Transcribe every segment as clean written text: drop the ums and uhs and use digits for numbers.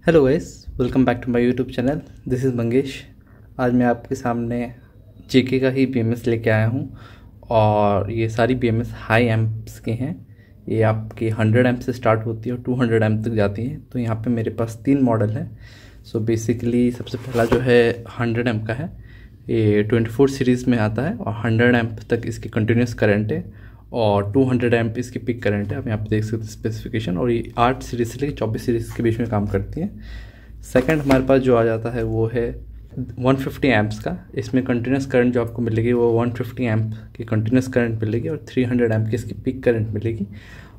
Hello guys, welcome back to my YouTube channel. This is Mangesh. आज मैं आपके सामने जेके का ही बीएमएस लेके आया हूँ और ये सारी बीएमएस हाई एम्प्स के हैं। ये आपकी 100 एम्प से स्टार्ट होती है और 200 एम्प तक जाती है। तो यहाँ पे मेरे पास 3 मॉडल है। सो बेसिकली सबसे पहला जो है 100 एम्प का है। ये 24 सीरीज़ में आता है और 100 एम्प तक इसकी कंटिन्यूस करंट है और 200 एम्प इसकी पिक करंट है। आप यहाँ पे देख सकते हैं स्पेसिफिकेशन। और ये 8 सीरीज से लेकर 24 सीरीज़ के बीच में काम करती है। सेकंड हमारे पास जो आ जाता है वो है 150 एम्प्स का। इसमें कंटिन्यूस करंट जो आपको मिलेगी वो 150 एम्प की कंटिन्यूस करंट मिलेगी और 300 एम्प की इसकी पिक करंट मिलेगी।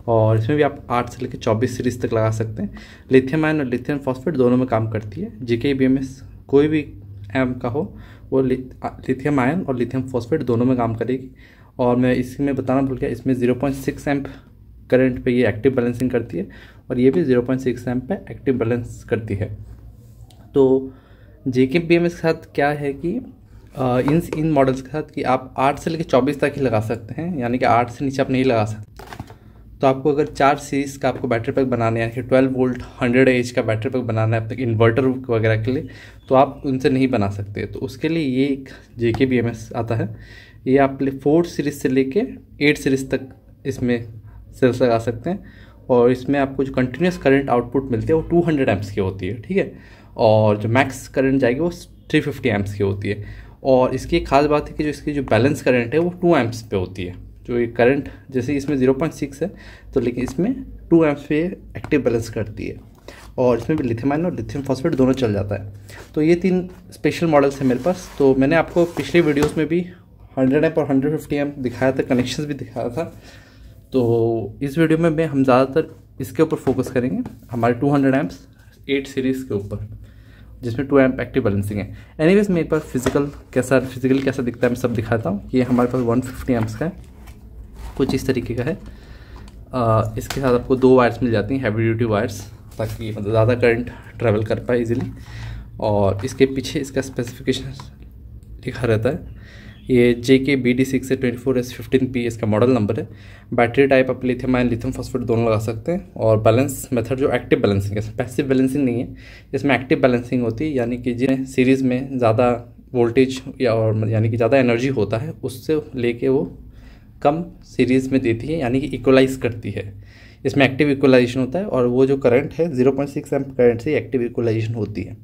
और इसमें भी आप 8 से लेकर 24 सीरीज़ तक लगा सकते हैं। लिथियम आयन और लिथियम फॉस्फेट दोनों में काम करती है। जेके बीएमएस कोई भी एम्प का हो वो लिथियम आयन और लिथियम फॉस्फेट दोनों में काम करेगी। और मैं इसमें बताना भूल गया, इसमें 0.6 एम्प करंट पे ये एक्टिव बैलेंसिंग करती है और ये भी 0.6 एम्प पे एक्टिव बैलेंस करती है। तो जेके बीएमएस के साथ क्या है कि इन मॉडल्स के साथ कि आप 8 से लेकर 24 तक ही लगा सकते हैं, यानी कि 8 से नीचे आप नहीं लगा सकते। तो आपको अगर 4 सीरीज़ का आपको बैटरी पैक बनाना है, यानी कि 12 वोल्ट 100 एच का बैटरी पैक बनाना है अब तक इन्वर्टर वगैरह के लिए, तो आप उनसे नहीं बना सकते। तो उसके लिए ये एक जेके बीएमएस आता है। ये आप 4 सीरीज़ से लेके 8 सीरीज़ तक इसमें सेल्स लगा सकते हैं। और इसमें आपको जो कंटिन्यूस करंट आउटपुट मिलती है वो 200 एम्प्स की होती है, ठीक है। और जो मैक्स करंट जाएगी वो 350 एम्प्स की होती है। और इसकी एक खास बात है कि जो इसकी जो बैलेंस करंट है वो 2 एम्प्स पे होती है। जो ये करंट जैसे इसमें 0.6 है तो लेकिन इसमें 2 एम्प्स पे एक्टिव बैलेंस करती है। और इसमें भी लिथियम आयन और लिथियम फॉस्फेट दोनों चल जाता है। तो ये 3 स्पेशल मॉडल्स हैं मेरे पास। तो मैंने आपको पिछले वीडियोस में भी 100 एम्प और 150 एम्प दिखाया था, कनेक्शंस भी दिखाया था। तो इस वीडियो में हम ज़्यादातर इसके ऊपर फोकस करेंगे, हमारे 200 एम्प्स 8 सीरीज़ के ऊपर, जिसमें 2 एम्प एक्टिव बैलेंसिंग है। एनीवेज मेरे पास फिजिकली कैसा दिखता है मैं सब दिखाता हूँ। ये हमारे पास 150 एम्प्स का है, कुछ इस तरीके का है। इसके साथ आपको 2 वायर्स मिल जाती हैं, हैवी ड्यूटी वायर्स, ताकि मतलब ज़्यादा करंट ट्रैवल कर पाए इजीली। और इसके पीछे इसका स्पेसिफिकेशन लिखा रहता है। ये JK BD6 से 24S15P इसका मॉडल नंबर है। बैटरी टाइप आप लिथियम आयन लिथियम फॉस्फेट दोनों लगा सकते हैं। और बैलेंस मेथड जो एक्टिव बैलेंसिंग है, पैसिव बैलेंसिंग नहीं है, इसमें एक्टिव बैलेंसिंग होती है। यानी कि जिन सीरीज़ में ज़्यादा वोल्टेज और यानी कि ज़्यादा एनर्जी होता है उससे लेके वो कम सीरीज़ में देती है, यानी कि इक्वलाइज करती है। इसमें एक्टिव इक्वलाइजेशन होता है और वो जो करंट है 0.6 एम्प करंट से एक्टिव इक्वलाइजेशन होती है।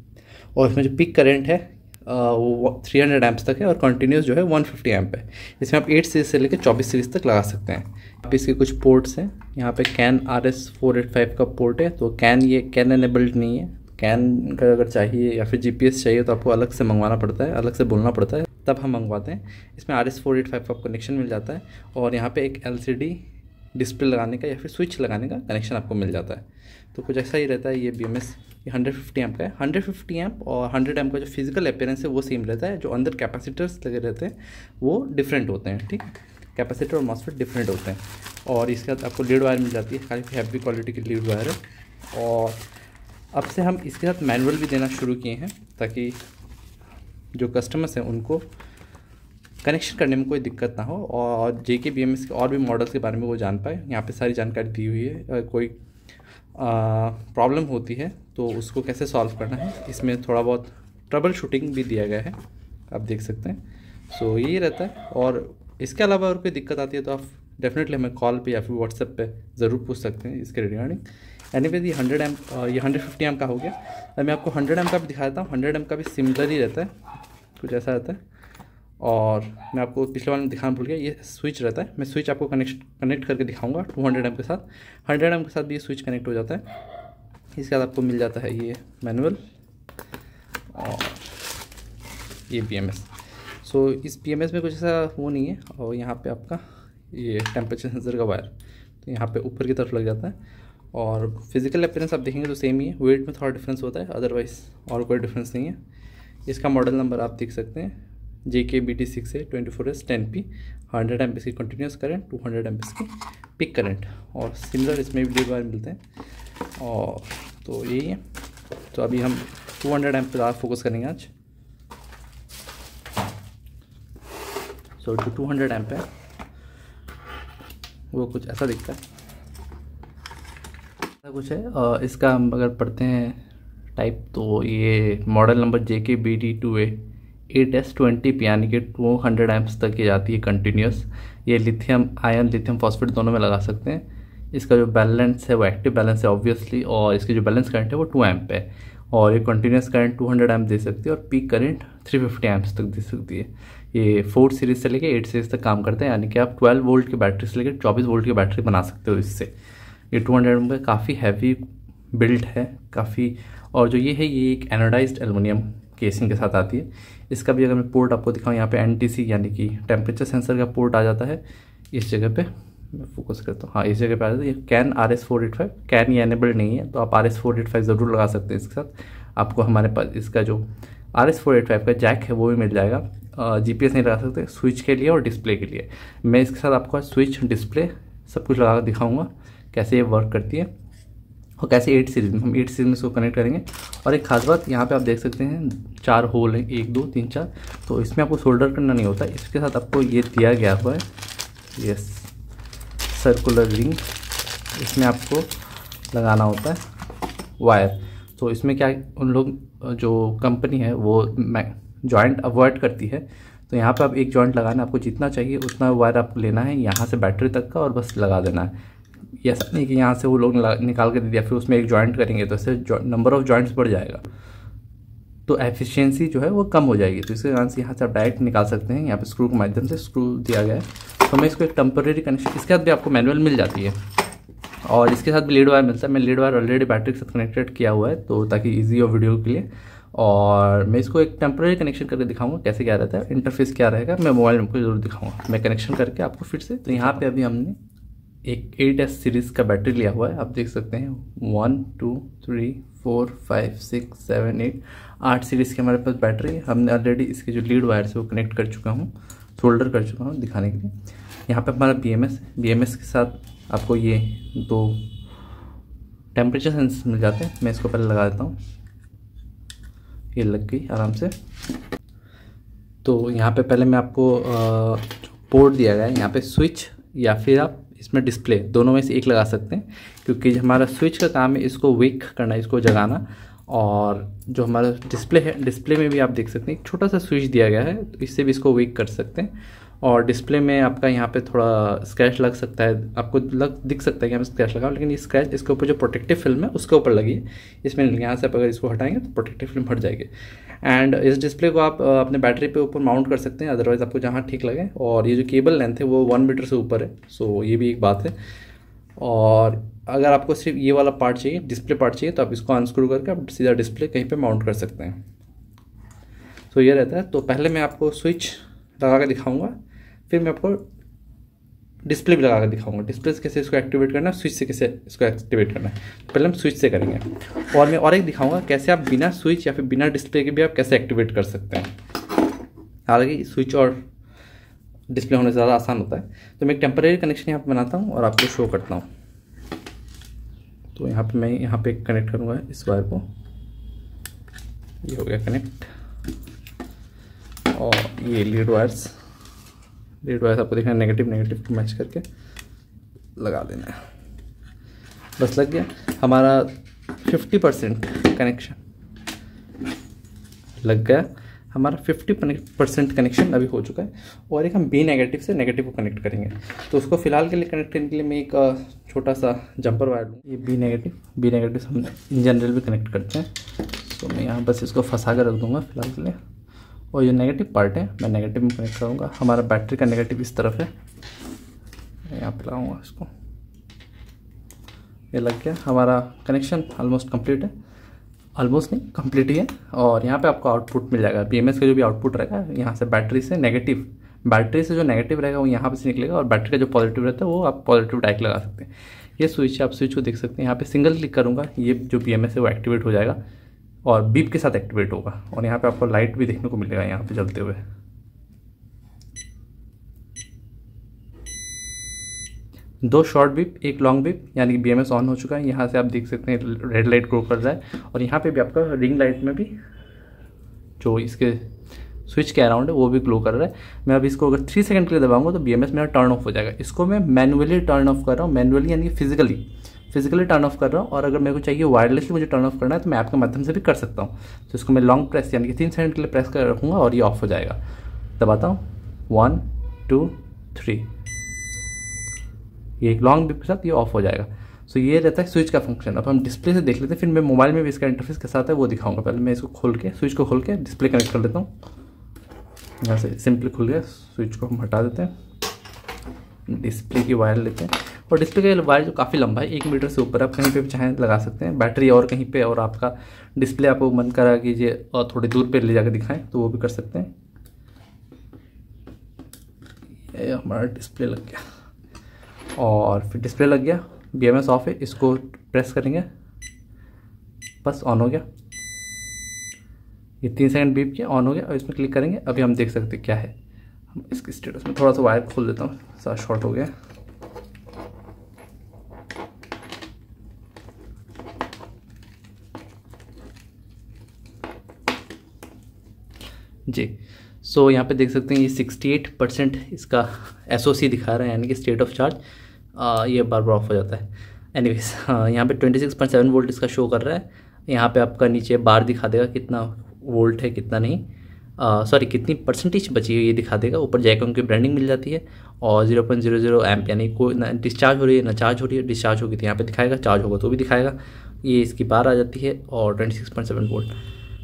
और इसमें जो पिक करंट है वो 300 एम्प्स तक है और कंटिन्यूस जो है 150 एम्प है। इसमें आप 8 सीरीज से लेकर 24 सीरीज तक लगा सकते हैं। आप इसके कुछ पोर्ट्स हैं, यहाँ पे कैन RS485 का पोर्ट है। तो ये कैन एनेबल्ड नहीं है। कैन का अगर चाहिए या फिर GPS चाहिए तो आपको अलग से मंगवाना पड़ता है, अलग से बोलना पड़ता है, तब हम मंगवाते हैं। इसमें RS485 का कनेक्शन मिल जाता है और यहाँ पे एक LCD डिस्प्ले लगाने का या फिर स्विच लगाने का कनेक्शन आपको मिल जाता है। तो कुछ ऐसा ही रहता है ये BMS। ये 150 एम्प का है। 150 एम्प और 100 एम्प का जो फिजिकल अपीयरेंस है वो सेम रहता है। जो अंदर कैपेसिटर्स लगे रहते हैं वो डिफरेंट होते हैं, ठीक है। कैपेसिटर और मॉसफेट डिफरेंट होते हैं। और इसके साथ आपको लीड वायर मिल जाती है, काफ़ी हैवी क्वालिटी की लीड वायर है। और अब से हम इसके साथ मैनुअल भी देना शुरू किए हैं ताकि जो कस्टमर्स हैं उनको कनेक्शन करने में कोई दिक्कत ना हो और JK BMS के और भी मॉडल्स के बारे में वो जान पाए। यहाँ पे सारी जानकारी दी हुई है। कोई प्रॉब्लम होती है तो उसको कैसे सॉल्व करना है, इसमें थोड़ा बहुत ट्रबल शूटिंग भी दिया गया है, आप देख सकते हैं। सो यही रहता है। और इसके अलावा अगर कोई दिक्कत आती है तो आप डेफिनेटली हमें कॉल पे या फिर व्हाट्सएप पे ज़रूर पूछ सकते हैं इसके रिगार्डिंग। एनीवेज ये 100 एम्प ये 150 एम्प का हो गया। अब मैं आपको 100 एम्प का भी दिखा देता हूँ। 100 एम्प का भी सिमिलर ही रहता है, कुछ ऐसा रहता है। और मैं आपको पिछले वाले में दिखाना भूल गया, ये स्विच रहता है। मैं स्विच आपको कनेक्ट करके दिखाऊंगा 200 एम्प के साथ। 100 एम्प के साथ भी ये स्विच कनेक्ट हो जाता है। इसके बाद आपको मिल जाता है ये मैनुअल और ये BMS। सो इस BMS में कुछ ऐसा वो नहीं है। और यहाँ पे आपका ये टेम्परेचर सेंसर का वायर तो यहाँ पे ऊपर की तरफ लग जाता है। और फिजिकल अपीयरेंस आप देखेंगे तो सेम ही है, वेट में थोड़ा डिफरेंस होता है, अदरवाइज़ और कोई डिफरेंस नहीं है। इसका मॉडल नंबर आप देख सकते हैं, JK BD6 से 24S10P। 100 एम्प की कंटिन्यूस करंट, 200 एम्प की पिक करंट। और सिमिलर इसमें भी लीड वायर मिलते हैं। और तो यही है। तो अभी हम 200 एम्प पे ज़्यादा फोकस करेंगे आज। सो जो 200 एम्प है वो कुछ ऐसा दिखता है, ऐसा कुछ है। इसका हम अगर पढ़ते हैं टाइप। तो ये मॉडल नंबर JKBD28S20P यानी कि 200 एम्प्स तक ये जाती है कंटिन्यूस। ये लिथियम आयन लिथियम फॉस्फेट दोनों में लगा सकते हैं। इसका जो बैलेंस है वो एक्टिव बैलेंस है ऑब्वियसली, और इसकी जो बैलेंस करंट है वो 2 एम्प है, और ये कंटिन्यूस करंट 200 एम्प दे सकती है और पीक करंट 350 एम्प्स तक दे सकती है। ये 4 सीरीज से लेकर 8 सीरीज तक काम करते हैं, यानी कि आप 12 वोल्ट की बैटरी से लेकर 24 वोल्ट की बैटरी बना सकते हो इससे। ये 200 एम्प में काफ़ी हैवी बिल्ट है काफ़ी। और जो ये है ये एक एनोडाइज्ड एल्युमिनियम केसिंग के साथ आती है। इसका भी अगर मैं पोर्ट आपको दिखाऊँ, यहाँ पे NTC यानी कि टेम्परेचर सेंसर का पोर्ट आ जाता है इस जगह पे। मैं फोकस करता हूँ, हाँ इस जगह पे आ जाता है। ये कैन RS485, कैन ये एनेबल्ड नहीं है, तो आप RS485 ज़रूर लगा सकते हैं इसके साथ। आपको हमारे पास इसका जो RS485 का जैक है वो भी मिल जाएगा। GPS नहीं लगा सकते, स्विच के लिए और डिस्प्ले के लिए। मैं इसके साथ आपको स्विच डिस्प्ले सब कुछ लगा कर दिखाऊँगा कैसे ये वर्क करती है और कैसे 8 सीरीज में हम 8 सीरीज में इसको कनेक्ट करेंगे। और एक खास बात यहाँ पे आप देख सकते हैं 4 होल हैं, 1 2 3 4। तो इसमें आपको सोल्डर करना नहीं होता, इसके साथ आपको ये दिया गया हुआ है यस सर्कुलर रिंग, इसमें आपको लगाना होता है वायर। तो इसमें क्या उन लोग जो कंपनी है वो जॉइंट अवॉइड करती है, तो यहाँ पे आप एक जॉइंट लगाना, आपको जितना चाहिए उतना वायर आपको लेना है यहाँ से बैटरी तक का और बस लगा देना है। ये ऐसा नहीं कि यहाँ से वो लोग निकाल के दे दिया फिर उसमें एक जॉइंट करेंगे, तो इससे नंबर ऑफ जॉइंट्स बढ़ जाएगा, तो एफिशिएंसी जो है वो कम हो जाएगी। तो इसके कारण से यहाँ से आप डायरेक्ट निकाल सकते हैं, यहाँ पे स्क्रू के माध्यम से स्क्रू दिया गया है। तो मैं इसको एक टेम्परेरी कनेक्शन, इसके साथ भी आपको मैनुअल मिल जाती है और इसके साथ भी लीड वायर मिलता है। मैं लीड वायर ऑलरेडी बैटरी के साथ कनेक्टेड किया हुआ है, तो ताकि ईजी हो वीडियो के लिए। और मैं इसको एक टेम्परेरी कनेक्शन करके दिखाऊंगा कैसे क्या रहता है, इंटरफेस क्या रहेगा, मैं मोबाइल में जरूर दिखाऊंगा। मैं कनेक्शन करके आपको फिर से, तो यहाँ पे अभी हमने एक 8S सीरीज़ का बैटरी लिया हुआ है, आप देख सकते हैं 1 2 3 4 5 6 7 8 8 सीरीज़ की हमारे पास बैटरी है। हमने ऑलरेडी इसके जो लीड वायर से वो कनेक्ट कर चुका हूँ, सोल्डर कर चुका हूँ दिखाने के लिए। यहाँ पे हमारा BMS है, BMS के साथ आपको ये 2 टेम्परेचर सेंसर मिल जाते हैं। मैं इसको पहले लगा देता हूँ, ये लग गई आराम से। तो यहाँ पे पहले मैं आपको पोर्ट दिया गया है, यहाँ पे स्विच या फिर आप इसमें डिस्प्ले दोनों में से एक लगा सकते हैं, क्योंकि हमारा स्विच का काम है इसको वेक करना, इसको जगाना। और जो हमारा डिस्प्ले है, डिस्प्ले में भी आप देख सकते हैं एक छोटा सा स्विच दिया गया है, तो इससे भी इसको वेक कर सकते हैं। और डिस्प्ले में आपका यहाँ पे थोड़ा स्क्रैच लग सकता है, आपको दिख सकता है कि यहाँ पे स्क्रैच लगा, लेकिन ये स्क्रैच इसके ऊपर जो प्रोटेक्टिव फिल्म है उसके ऊपर लगी है, इसमें यहाँ से आप अगर इसको हटाएंगे तो प्रोटेक्टिव फिल्म हट जाएगी। एंड इस डिस्प्ले को आप अपने बैटरी पे ऊपर माउंट कर सकते हैं, अदरवाइज़ आपको जहाँ ठीक लगे। और ये जो केबल लेंथ है वो 1 मीटर से ऊपर है, सो ये भी एक बात है। और अगर आपको सिर्फ ये वाला पार्ट चाहिए, डिस्प्ले पार्ट चाहिए, तो आप इसको अनस्क्रू करके आप सीधा डिस्प्ले कहीं पे माउंट कर सकते हैं। तो ये रहता है। तो पहले मैं आपको स्विच लगा कर दिखाऊंगा, फिर मैं आपको डिस्प्ले भी लगा कर दिखाऊंगा, डिस्प्ले से कैसे इसको एक्टिवेट करना है, स्विच से कैसे इसको एक्टिवेट करना है। तो पहले हम स्विच से करेंगे, और मैं और एक दिखाऊंगा कैसे आप बिना स्विच या फिर बिना डिस्प्ले के भी आप कैसे एक्टिवेट कर सकते हैं। हालांकि स्विच और डिस्प्ले होने से ज़्यादा आसान होता है। तो मैं एक टेम्परेरी कनेक्शन यहाँ पे बनाता हूँ और आपको शो करता हूँ। तो यहाँ पे मैं यहाँ पे कनेक्ट करूँगा इस वायर को, ये हो गया कनेक्ट। और ये लीड वायर्स आपको देखना, नेगेटिव को मैच करके लगा देना है, बस लग गया। हमारा 50% कनेक्शन लग गया, हमारा 50% कनेक्शन अभी हो चुका है। और एक हम B नेगेटिव से नेगेटिव को कनेक्ट करेंगे। तो उसको फिलहाल के लिए कनेक्ट करने के लिए मैं एक छोटा सा जंपर वायर लूँ। ये B नेगेटिव से हम इन जनरल भी कनेक्ट करते हैं। तो मैं यहाँ बस इसको फंसा कर रख दूँगा फिलहाल के लिए। और ये नेगेटिव पार्ट है, मैं नेगेटिव में कनेक्ट करूँगा। हमारा बैटरी का नेगेटिव इस तरफ है, मैं यहाँ पे लगाऊँगा इसको, ये लग गया। हमारा कनेक्शन ऑलमोस्ट कंप्लीट है, ऑलमोस्ट नहीं कंप्लीट ही है। और यहाँ पे आपको आउटपुट मिल जाएगा, BMS का जो भी आउटपुट रहेगा यहाँ से बैटरी से जो नेगेटिव रहेगा वो यहाँ पे से निकलेगा, और बैटरी का जो पॉजिटिव रहता है वो आप पॉजिटिव डायरेक्ट लगा सकते हैं। ये स्विच है, आप स्विच को देख सकते हैं। यहाँ पे सिंगल क्लिक करूँगा, ये जो BMS है वो एक्टिवेट हो जाएगा और बीप के साथ एक्टिवेट होगा। और यहाँ पे आपको लाइट भी देखने को मिलेगा यहाँ पे जलते हुए। दो शॉर्ट बीप, एक लॉन्ग बीप, यानी कि BMS ऑन हो चुका है। यहाँ से आप देख सकते हैं रेड लाइट ग्लो कर रहा है। और यहाँ पे भी आपका रिंग लाइट में भी जो इसके स्विच के अराउंड है वो भी ग्लो कर रहा है। मैं अभी इसको अगर 3 सेकंड के लिए दबाऊंगा तो BMS मेरा टर्न ऑफ हो जाएगा। इसको मैं मैनुअली टर्न ऑफ कर रहा हूँ, मैनुअली यानी कि फिजिकली फिजिकली टर्न ऑफ कर रहा हूँ, और अगर मेरे को चाहिए वायरलेसली मुझे टर्न ऑफ करना है तो मैं ऐप के माध्यम से भी कर सकता हूँ। तो इसको मैं लॉन्ग प्रेस यानी कि 3 सेकंड के लिए प्रेस कर रखूँगा और ये ऑफ हो जाएगा। दबाता हूँ 1 2 3, ये एक लॉन्ग बीप के साथ ये ऑफ हो जाएगा। सो ये रहता है स्विच का फंक्शन। अब हम डिस्प्ले से देख लेते हैं, फिर मैं मोबाइल में भी इसका इंटरफेस के साथ है वो दिखाऊंगा। पहले मैं इसको खोल के स्विच को खोल के डिस्प्ले कनेक्ट कर लेता हूँ। यहाँ से सिंपली खुल गया, स्विच को हम हटा देते हैं, डिस्प्ले की वायर लेते हैं। और डिस्प्ले का वायर जो काफ़ी लंबा है, 1 मीटर से ऊपर, आप कहीं पे भी चाहें लगा सकते हैं। बैटरी और कहीं पे, और आपका डिस्प्ले आपको मन करा कीजिए और थोड़ी दूर पे ले जाकर दिखाएं तो वो भी कर सकते हैं। ये हमारा डिस्प्ले लग गया, और फिर डिस्प्ले लग गया, BMS ऑफ है, इसको प्रेस करेंगे बस ऑन हो गया। ये 3 सेकंड बीप किया, ऑन हो गया, और इसमें क्लिक करेंगे। अभी हम देख सकते हैं क्या है। हम इसके स्टेटस में थोड़ा सा वायर खोल देता हूँ, सारा शॉर्ट हो गया जी। सो यहाँ पे देख सकते हैं ये 68% इसका SOC दिखा रहा है, यानी कि स्टेट ऑफ चार्ज। ये बार बार ऑफ हो जाता है। एनीवेज यहाँ पे 26.7 वोल्ट इसका शो कर रहा है। यहाँ पे आपका नीचे बार दिखा देगा कितना वोल्ट है कितना नहीं, सॉरी कितनी परसेंटेज बची है ये दिखा देगा। ऊपर जैकॉम की ब्रांडिंग मिल जाती है, और 0.00 एम्प, यानी कोई ना डिस्चार्ज हो रही है ना चार्ज हो रही है। डिस्चार्ज होगी तो यहाँ पे दिखाएगा, चार्ज होगा तो भी दिखाएगा। ये इसकी बार आ जाती है, और 26.7 वोल्ट।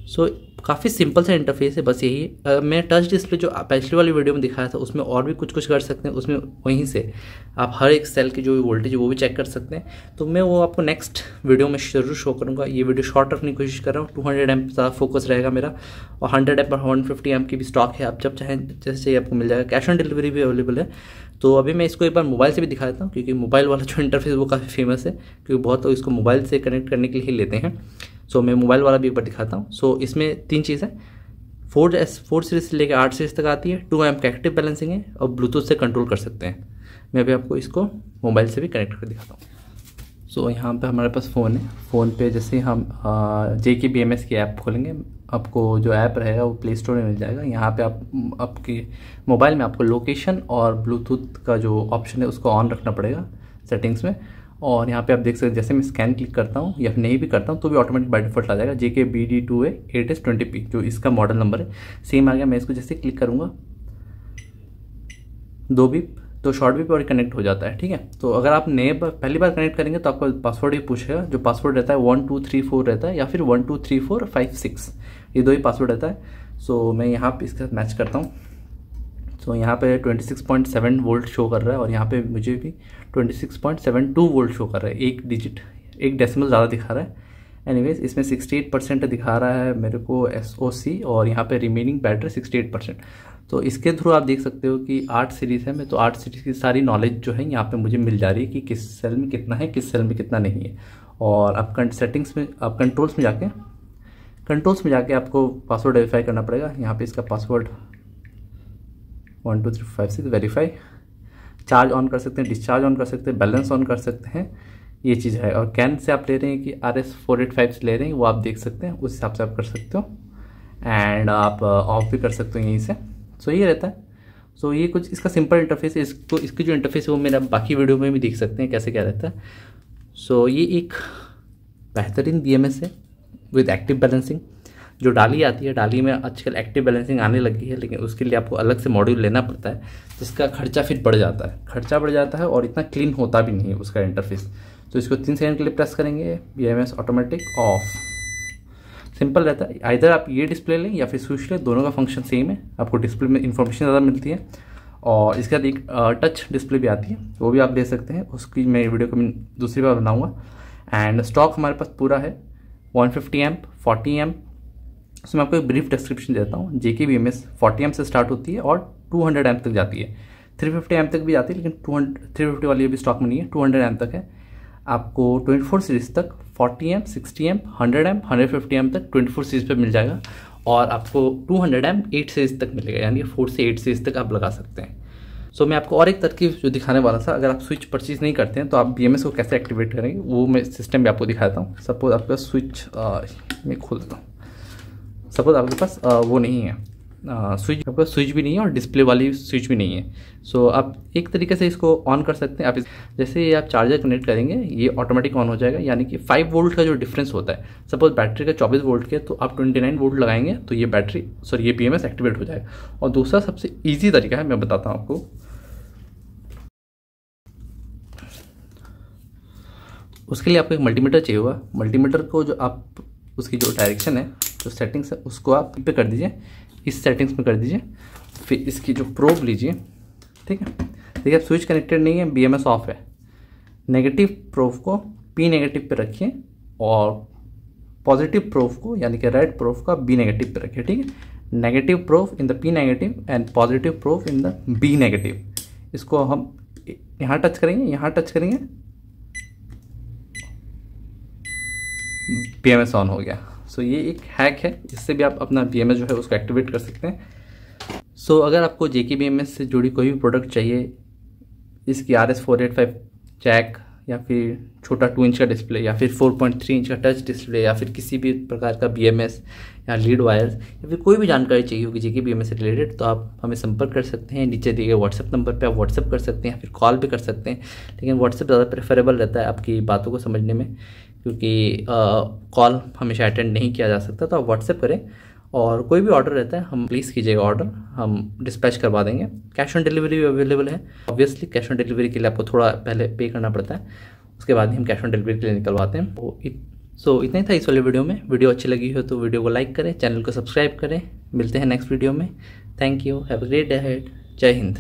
सो काफ़ी सिंपल सा इंटरफेस है, बस यही। मैं टच डिस्प्ले जो पिछली वाली वीडियो में दिखाया था उसमें और भी कुछ कर सकते हैं। उसमें वहीं से आप हर एक सेल की जो भी वोल्टेज है वो भी चेक कर सकते हैं। तो मैं वो आपको नेक्स्ट वीडियो में ज़रूर शो करूँगा। ये वीडियो शॉर्ट रखने की कोशिश कर रहा हूँ। 200 एम्प ज़्यादा फोकस रहेगा मेरा, और 100 एम्प और 150 एम्प की भी स्टॉक है। आप जब चाहें जैसे चाहिए आपको मिल जाएगा। कैश ऑन डिलीवरी भी अवेलेबल है। तो अभी मैं इसको एक बार मोबाइल से भी दिखा देता हूँ, क्योंकि मोबाइल वाला जो इंटरफेस वो काफ़ी फेमस है, क्योंकि बहुत लोग इसको मोबाइल से कनेक्ट करने के लिए ही लेते हैं। सो मैं मोबाइल वाला भी एक बार दिखाता हूँ। सो इसमें 3 चीज़ है। 4 सीरीज से लेकर 8 सीरीज तक आती है। 2 एम्प का एक्टिव बैलेंसिंग है, और ब्लूटूथ से कंट्रोल कर सकते हैं। मैं अभी आपको इसको मोबाइल से भी कनेक्ट कर दिखाता हूँ। सो यहाँ पे हमारे पास फ़ोन है। फ़ोन पे जैसे हम JK BMS की ऐप खोलेंगे, आपको जो ऐप रहेगा वो प्ले स्टोर में मिल जाएगा। यहाँ पे आप आपके मोबाइल में आपको लोकेशन और ब्लूटूथ का जो ऑप्शन है उसको ऑन रखना पड़ेगा सेटिंग्स में। और यहाँ पे आप देख सकते हैं, जैसे मैं स्कैन क्लिक करता हूँ या नहीं भी करता हूँ तो भी ऑटोमेटिक बाय डिफॉल्ट आ जाएगा। JK BD2A 8S20P जो इसका मॉडल नंबर है, सेम आ गया। मैं इसको जैसे क्लिक करूँगा 2 बीप, तो शॉर्ट बीप और कनेक्ट हो जाता है। ठीक है, तो अगर आप नए पहली बार कनेक्ट करेंगे तो आपको पासवर्ड ही पूछेगा। जो पासवर्ड रहता है 1 2 3 4 रहता है, या फिर 1 2 3 4 5 6, ये 2 ही पासवर्ड रहता है। सो मैं यहाँ पे इसके साथ मैच करता हूँ। तो यहाँ पे 26.7 वोल्ट शो कर रहा है, और यहाँ पे मुझे भी 26.72 वोल्ट शो कर रहा है। एक डिजिट, एक डेसिमल ज़्यादा दिखा रहा है। एनीवेज इसमें 68% दिखा रहा है मेरे को SOC, और यहाँ पे रिमेनिंग बैटरी 68%। तो इसके थ्रू आप देख सकते हो कि 8 सीरीज़ है। मैं तो 8 सीरीज़ की सारी नॉलेज जो है यहाँ पे मुझे मिल जा रही है कि किस सेल में कितना है, किस सेल में कितना नहीं है। और आप सेटिंग्स में, आप कंट्रोल्स में जाके आपको पासवर्ड वेरीफाई करना पड़ेगा। यहाँ पे इसका पासवर्ड 1 2 3 5 6 वेरीफाई। चार्ज ऑन कर सकते हैं, डिस्चार्ज ऑन कर सकते हैं, बैलेंस ऑन कर सकते हैं, ये चीज़ है। और कैन से आप ले रहे हैं कि RS485 से ले रहे हैं, वो आप देख सकते हैं, उस हिसाब से आप कर सकते हो। एंड आप ऑफ भी कर सकते हो यहीं से। सो ये रहता है। सो ये कुछ इसका सिंपल इंटरफेस है। इसको इसकी जो इंटरफेस है वो मेरा बाकी वीडियो में भी देख सकते हैं कैसे क्या रहता है। सो ये एक बेहतरीन BMS है विद एक्टिव बैलेंसिंग। जो डाली आती है, डाली में आजकल एक्टिव बैलेंसिंग आने लगी है, लेकिन उसके लिए आपको अलग से मॉड्यूल लेना पड़ता है, जिसका खर्चा फिर बढ़ जाता है, और इतना क्लीन होता भी नहीं है उसका इंटरफेस। तो इसको 3 सेकंड के लिए प्रेस करेंगे, BMS ऑटोमेटिक ऑफ। सिंपल रहता है। आइदर आप ये डिस्प्ले लें या फिर स्विच लें, दोनों का फंक्शन सेम है। आपको डिस्प्ले में इन्फॉर्मेशन ज़्यादा मिलती है, और इसके बाद एक टच डिस्प्ले भी आती है, वो भी आप ले सकते हैं। उसकी मैं वीडियो को दूसरी बार बनाऊँगा। एंड स्टॉक हमारे पास पूरा है 150 एम्प, 40 एम्प। उसमें आपको एक ब्रीफ डिस्क्रिप्शन देता हूँ। JK BMS 40 एम्प से स्टार्ट होती है और 200 एम्प तक जाती है। 350 एम्प तक भी जाती है, लेकिन 350 वाली अभी स्टॉक में नहीं है, 200 एम्प तक है। आपको 24 सीरीज तक 40 एम्प, 60 एम्प, 100 एम्प, 150 एम्प तक 24 सीरीज पे मिल जाएगा, और आपको 200 एम्प 8 सीरीज तक मिलेगा, यानी 4 से 8 सीरीज तक आप लगा सकते हैं। सो मैं आपको और एक तरकीब जो दिखाने वाला था, अगर आप स्विच परचेज नहीं करते हैं तो आप BMS को कैसे एक्टिवेट करेंगे वो मैं सिस्टम भी आपको दिखाता हूँ। सपोज आपके पास स्विच मैं खोल देता हूँ। सपोज आपके पास वो नहीं है, स्विच, आपका स्विच भी नहीं है और डिस्प्ले वाली स्विच भी नहीं है। सो आप एक तरीके से इसको ऑन कर सकते हैं। आप जैसे ही आप चार्जर कनेक्ट करेंगे ये ऑटोमेटिक ऑन हो जाएगा, यानी कि 5 वोल्ट का जो डिफरेंस होता है, सपोज बैटरी का 24 वोल्ट के तो आप 29 वोल्ट लगाएंगे तो ये ये BMS एक्टिवेट हो जाएगा। और दूसरा सबसे ईजी तरीका है, मैं बताता हूँ आपको। उसके लिए आपको एक मल्टीमीटर चाहिए होगा। मल्टीमीटर को जो आप उसकी जो डायरेक्शन है, जो सेटिंग्स है, उसको आप पे कर दीजिए, इस सेटिंग्स में कर दीजिए। फिर इसकी जो प्रोब लीजिए, ठीक है। देखिए अब स्विच कनेक्टेड नहीं है, BMS ऑफ है। नेगेटिव प्रोब को P नेगेटिव पे रखिए और पॉजिटिव प्रोब को यानी कि रेड प्रोब का B नेगेटिव पे रखिए, ठीक है। Negative probe in the P negative and positive probe in the B negative. इसको हम यहाँ टच करेंगे, यहाँ टच करेंगे, BMS ऑन हो गया। सो ये एक हैक है, इससे भी आप अपना BMS जो है उसको एक्टिवेट कर सकते हैं। सो अगर आपको JK BMS से जुड़ी कोई भी प्रोडक्ट चाहिए, इसकी RS485 जैक या फिर छोटा 2 इंच का डिस्प्ले या फिर 4.3 इंच का टच डिस्प्ले या फिर किसी भी प्रकार का BMS या लीड वायर्स या फिर कोई भी जानकारी चाहिए होगी JK BMS से रिलेटेड, तो आप हमें संपर्क कर सकते हैं। नीचे दिए गए व्हाट्सएप नंबर पे आप व्हाट्सएप कर सकते हैं या फिर कॉल भी कर सकते हैं, लेकिन व्हाट्सएप ज़्यादा प्रेफरेबल रहता है आपकी बातों को समझने में, क्योंकि कॉल हमेशा अटेंड नहीं किया जा सकता। तो आप व्हाट्सएप करें और कोई भी ऑर्डर रहता है हम प्लीज़ कीजिएगा ऑर्डर, हम डिस्पैच करवा देंगे। कैश ऑन डिलीवरी भी अवेलेबल है। ऑब्वियसली कैश ऑन डिलीवरी के लिए आपको थोड़ा पहले पे करना पड़ता है, उसके बाद ही हम कैश ऑन डिलीवरी के लिए निकलवाते हैं। सो इतना ही था इस वाले वीडियो में। वीडियो अच्छी लगी हो तो वीडियो को लाइक करें, चैनल को सब्सक्राइब करें। मिलते हैं नेक्स्ट वीडियो में। Thank you, have a great day ahead. जय हिंद।